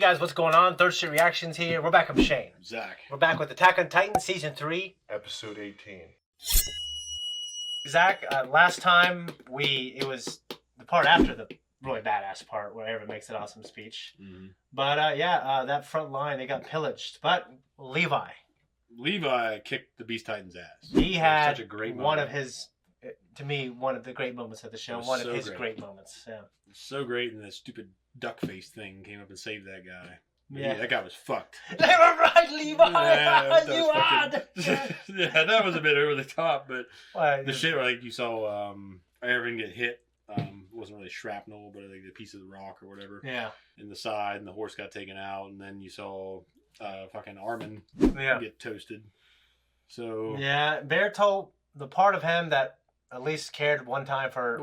guys, what's going on? Third Street Reactions here. We're back. I'm Shane. Zach. We're back with Attack on Titan Season 3. Episode 18. Zach, last time it was the part after the really badass part where Aaron makes an awesome speech. Mm-hmm. But that front line, they got pillaged. But Levi kicked the Beast Titan's ass. He had such a great one moment. of his, to me, one of the great moments of the show. One of his great moments. Yeah. So great, and that stupid duck face thing came up and saved that guy. Yeah. That guy was fucked. They were right, Levi! Yeah, You had! Yeah, that was a bit over the top, but Well, the shit, like you saw Aaron get hit. Wasn't really shrapnel, but like a piece of the rock or whatever. Yeah. In the side, and the horse got taken out, and then you saw fucking Armin get toasted. So yeah, Bertolt, the part of him that at least cared one time for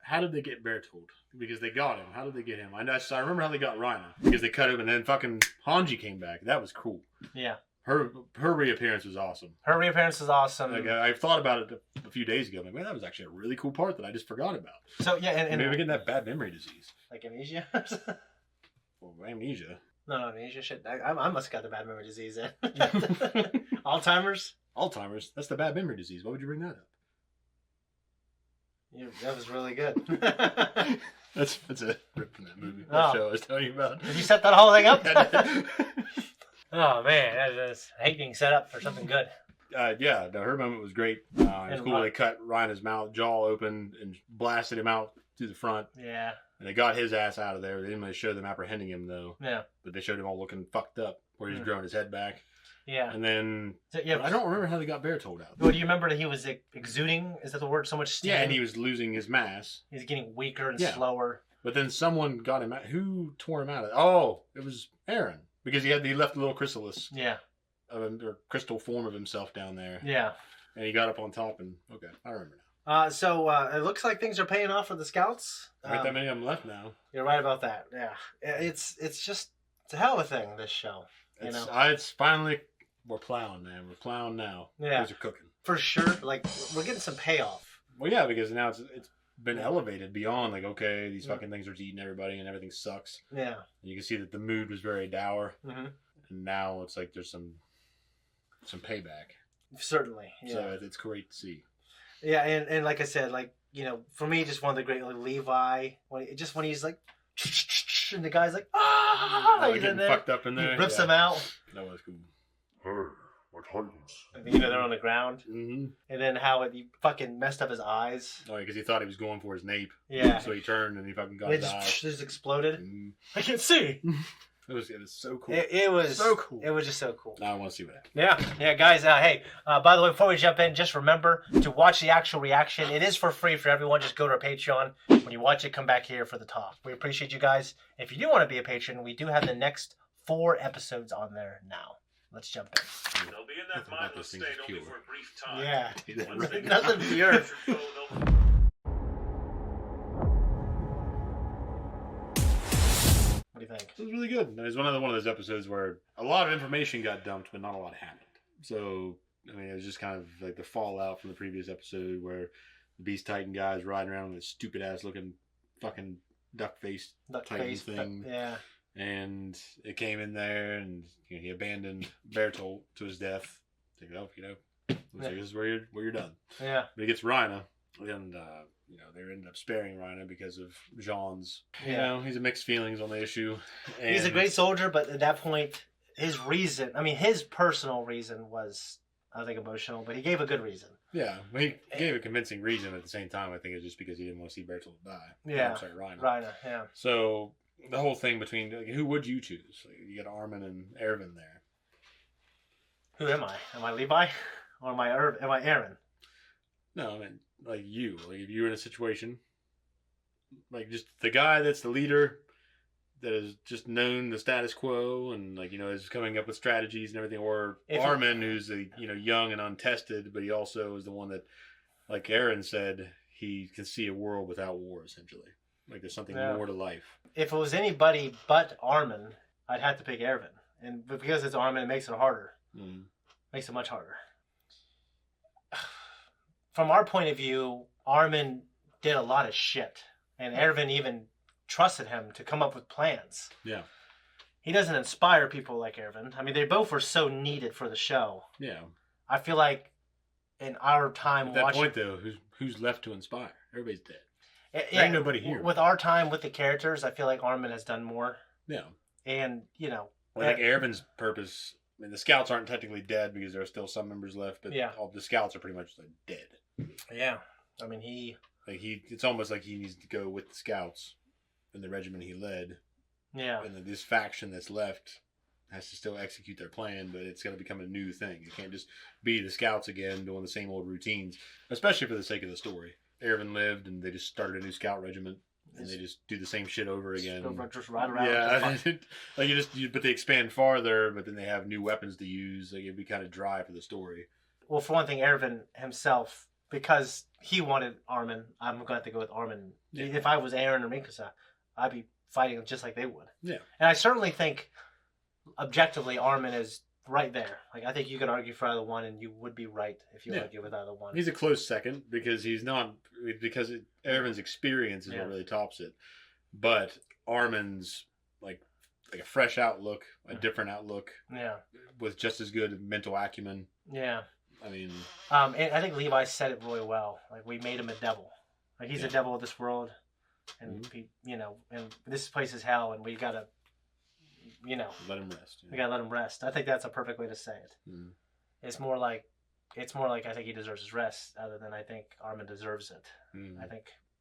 How did they get Bertolt? Because they got him. How did they get him? I remember how they got Rhina. Because they cut him, and then fucking Hanji came back. That was cool. Yeah. Her reappearance was awesome. Her reappearance was awesome. Like, I thought about it a few days ago. I'm like, man, that was actually a really cool part that I just forgot about. So yeah, and maybe we're getting that bad memory disease. Like amnesia. Well, amnesia. No, amnesia. Shit, I must have got the bad memory disease then. Alzheimer's. Alzheimer's. That's the bad memory disease. Why would you bring that up? Yeah, that was really good. That's a rip from that movie. That show I was telling you about. Did you set that whole thing up? Oh man, that's hate being set up for something good. Yeah, her moment was great. It was cool. They cut Rhina's jaw open and blasted him out through the front. Yeah. And they got his ass out of there. They didn't really show them apprehending him though. Yeah. But they showed him all looking fucked up, where he's growing his head back. Yeah. And then I don't remember how they got Bertolt out. Well, do you remember that he was exuding? Is that the word? So much steam. Yeah, and he was losing his mass. He's getting weaker and slower. But then someone got him out. Who tore him out of it? Oh, it was Aaron. Because he left a little chrysalis. Yeah. Or crystal form of himself down there. Yeah. And he got up on top and, okay, I remember now. So it looks like things are paying off for the scouts. There aren't that many of them left now. You're right about that. Yeah. It's a hell of a thing, this show. It's finally, we're plowing, man. We're plowing now. Yeah. Things are cooking. For sure. Like, we're getting some payoff. Well, yeah, because now it's been elevated beyond, like, okay, these fucking things are eating everybody and everything sucks. Yeah. And you can see that the mood was very dour. Mm-hmm. And now it's like there's some payback. Certainly. Yeah. So it's great to see. Yeah, and like I said, like, for me, just one of the great, like, Levi, when he's like, and the guy's like, he's in there. Fucked up in there. He rips him out. That was cool. Hey, what Titans? And, they're on the ground. Mm-hmm. And then how he fucking messed up his eyes. Oh, because he thought he was going for his nape. Yeah. So he turned and he fucking got his eyes. Just exploded. Mm-hmm. I can't see. It was so cool. It was so cool. It was just so cool. Now I want to see what happens. Yeah, guys. Hey, by the way, before we jump in, just remember to watch the actual reaction. It is for free for everyone. Just go to our Patreon. When you watch it, come back here for the talk. We appreciate you guys. If you do want to be a patron, we do have the next 4 episodes on there now. Let's jump in. They'll be in that mindless state only for a brief time. Yeah, nothing pure. What do you think? It was really good. It was one of those episodes where a lot of information got dumped, but not a lot happened. So, I mean, it was just kind of like the fallout from the previous episode where the Beast Titan guy's riding around with this stupid ass looking fucking duck-faced Titan thing. Yeah. And it came in there, and he abandoned Bertolt to his death. Like, looks like this is where you're done. Yeah. But he gets Rhina, and they ended up sparing Rhina because of Jean's. He's a mixed feelings on the issue. And he's a great soldier, but at that point, his personal reason was, I think, emotional. But he gave a good reason. Yeah, he gave a convincing reason. At the same time, I think it's just because he didn't want to see Bertolt die. Yeah. I'm sorry, Rhina. Rhina, yeah. So the whole thing between, like, who would you choose? Like, you got Armin and Erwin there. Who am I? Am I Levi? Or am I Aaron? No, I mean, like you. Like, if you were in a situation, like, just the guy that's the leader, that has just known the status quo and, like, is coming up with strategies and everything, or Armin, who's young and untested, but he also is the one that, like Aaron said, he can see a world without war, essentially. Like, there's something more to life. If it was anybody but Armin, I'd have to pick Erwin. And because it's Armin, it makes it harder. Mm. Makes it much harder. From our point of view, Armin did a lot of shit. And Erwin even trusted him to come up with plans. Yeah. he doesn't inspire people like Erwin. I mean, they both were so needed for the show. Yeah. I feel like in our time At that watching... point, though, who's left to inspire? Everybody's dead. Yeah, ain't nobody here. With our time with the characters, I feel like Armin has done more. Yeah. And, you know... Well, I think Erwin's purpose... I mean, the scouts aren't technically dead because there are still some members left, but all the scouts are pretty much like, dead. Yeah. I mean, he... It's almost like he needs to go with the scouts and the regiment he led. Yeah. And then this faction that's left has to still execute their plan, but it's going to become a new thing. It can't just be the scouts again doing the same old routines, especially for the sake of the story. Erwin lived, and they just started a new scout regiment, and they just do the same shit over again. Just ride around. Yeah, but they expand farther, but then they have new weapons to use. Like, it'd be kind of dry for the story. Well, for one thing, Erwin himself, because he wanted Armin, I'm going to have to go with Armin. Yeah. If I was Aaron or Mikasa, I'd be fighting just like they would. Yeah. And I certainly think, objectively, Armin is right there. Like, I think you could argue for either one, and you would be right if you argue with either one. He's a close second because Erwin's experience is what really tops it. But Armin's like a fresh outlook, a different outlook. Yeah. With just as good mental acumen. Yeah. I mean, and I think Levi said it really well. Like, we made him a devil. Like, he's a devil of this world, and and this place is hell, and we gotta, let him rest. We gotta let him rest. I think that's a perfect way to say it. Mm. It's more like I think he deserves his rest, other than I think Armin deserves it. Mm.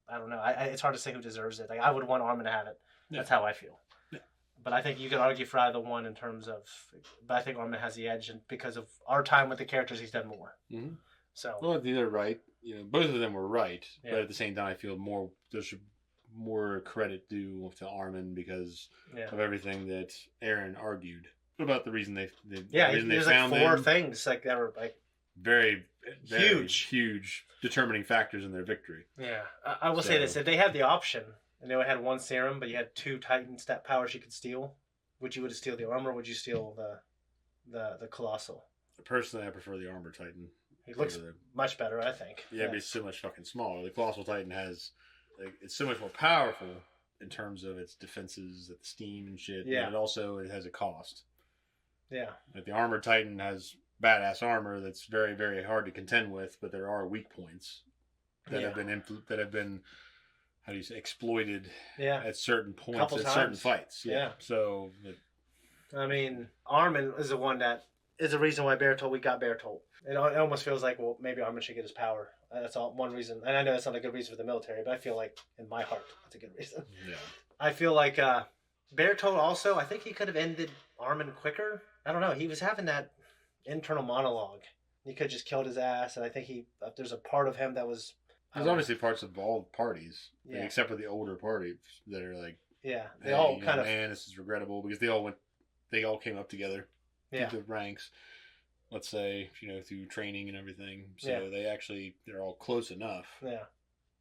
I don't know. It's hard to say who deserves it. Like, I would want Armin to have it. Yeah. That's how I feel. Yeah. But I think you could argue for either one in terms of. But I think Armin has the edge, and because of our time with the characters, he's done more. Mm-hmm. So. Well, they're right. Both of them were right, but at the same time, I feel there's more credit due to Armin because of everything that Aaron argued about the reason they there's found like 4 things like that were like very huge determining factors in their victory. Yeah, I will say this: if they had the option and they only had 1 serum, but you had 2 Titan stat powers you could steal, would you steal the armor? Or would you steal the colossal? Personally, I prefer the armor Titan. He looks much better, I think. Yeah, but it's so much fucking smaller. The colossal Titan has it's so much more powerful in terms of its defenses, its steam and shit. Yeah. But it has a cost. Yeah. Like the armored Titan has badass armor that's very, very hard to contend with, but there are weak points that have been how do you say exploited at certain points at certain fights. Yeah. So I mean, Armin is the one that is the reason why we got Bertolt. It almost feels like, well, maybe Armin should get his power. That's all one reason. And I know that's not a good reason for the military, but I feel like in my heart, that's a good reason. Yeah. I feel like Bertolt also, I think he could have ended Armin quicker. I don't know. He was having that internal monologue. He could have just killed his ass. And I think there's a part of him that was... There's obviously parts of all parties, except for the older parties that are like... Yeah, they all kind of... Man, this is regrettable because they all came up together through the ranks. Let's say, through training and everything. So they're all close enough. Yeah.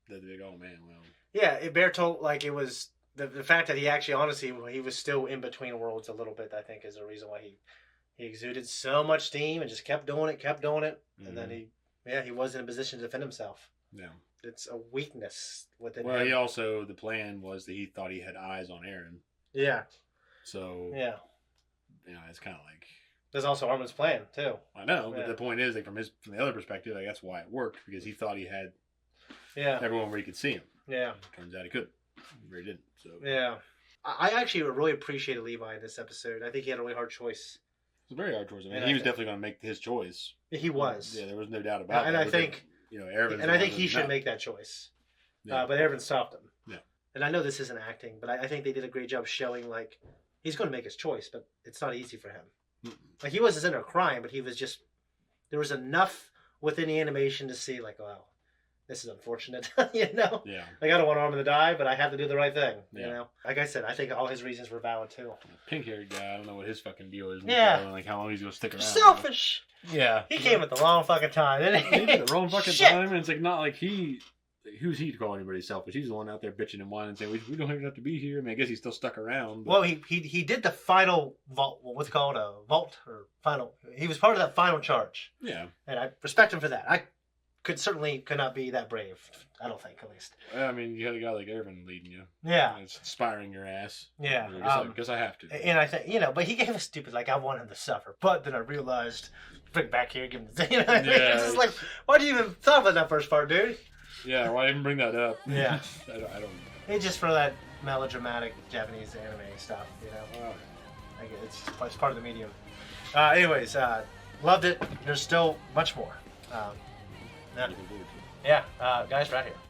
That they go, oh man, well. Yeah, Bertolt, like it was, the fact that he actually, honestly, he was still in between worlds a little bit, I think is the reason why he exuded so much steam and just kept doing it. Mm-hmm. And then he wasn't in a position to defend himself. Yeah. It's a weakness within him. Well, the plan was that he thought he had eyes on Aaron. Yeah. So. Yeah. It's kind of like. There's also Armin's plan too. I know, but the point is, like from the other perspective, like that's why it worked because he thought he had everyone where he could see him. Yeah. Turns out he couldn't. He really didn't. So yeah, I actually really appreciated Levi in this episode. I think he had a really hard choice. It was a very hard choice. I mean, he was definitely going to make his choice. He was. Yeah, there was no doubt about it. And I think I think he should make that choice. Yeah. But Erwin stopped him. Yeah. And I know this isn't acting, but I think they did a great job showing like he's going to make his choice, but it's not easy for him. Like he wasn't in there crying, but he was just there was enough within the animation to see like, wow, this is unfortunate, Yeah. Like I don't want Armin to die, but I have to do the right thing, Like I said, I think all his reasons were valid too. Pink-haired guy, I don't know what his fucking deal is. Like how long he's gonna stick around. Selfish. Yeah. He came at the wrong fucking time, didn't he? He came at the wrong fucking time, and it's like not like who's he to call anybody selfish? He's the one out there bitching and whining and saying, we don't even have to be here. I mean, I guess he's still stuck around. But... Well, he did the final vault, what's it called? A vault or final. He was part of that final charge. Yeah. And I respect him for that. I could not be that brave. I don't think, at least. I mean, you had a guy like Irvin leading you. Yeah. And it's inspiring your ass. Yeah. I guess I have to. And I think, but he gave a stupid, like, I want him to suffer. But then I realized, bring back here, give him the, you know what I mean? Yeah. It's just like, why do you even thought about that first part, dude? Yeah, why even bring that up? Yeah. I don't. It's just for that melodramatic Japanese anime stuff, Like, it's part of the medium. Anyways, loved it. There's still much more. Yeah, guys, right here.